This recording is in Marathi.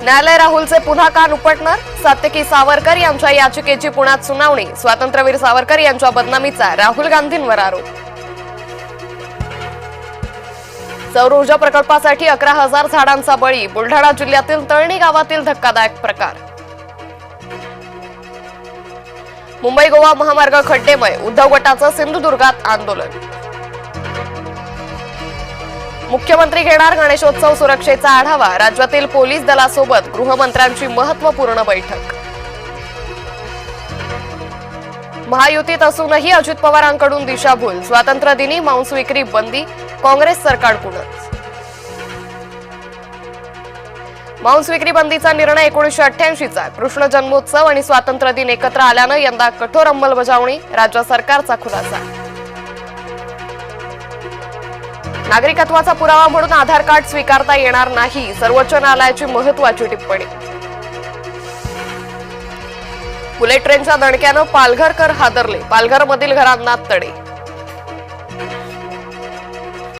न्यायालय राहुलचे पुन्हा कान उपटणार. सात्यकी सावरकर यांच्या याचिकेची पुण्यात सुनावणी. स्वातंत्र्यवीर सावरकर यांच्या बदनामीचा राहुल गांधींवर आरोप. सौर ऊर्जा प्रकल्पासाठी 11,000 झाडांचा बळी. बुलढाणा जिल्ह्यातील तळणी गावातील धक्कादायक प्रकार. मुंबई गोवा महामार्ग खड्डेमय. उद्धव गटाचं सिंधुदुर्गात आंदोलन. मुख्यमंत्री घेणार गणेशोत्सव सुरक्षेचा आढावा. राज्यातील पोलीस दलासोबत गृहमंत्र्यांची महत्त्वपूर्ण बैठक. महायुतीत असूनही अजित पवारांकडून दिशाभूल. स्वातंत्र्य दिनी मांस विक्री बंदी. काँग्रेस सरकारकडूनच. मांस विक्री बंदीचा निर्णय 1988चा. कृष्ण जन्मोत्सव आणि स्वातंत्र्य दिन एकत्र आल्यानं यंदा कठोर अंमलबजावणी. राज्य सरकारचा खुलासा. नागरिकत्वाचा पुरावा म्हणून आधार कार्ड स्वीकारता येणार नाही. सर्वोच्च न्यायालयाची महत्त्वाची टिप्पणी. बुलेट ट्रेनच्या दणक्यानं पालघरकर हादरले. पालघरमधील घरांना तडे.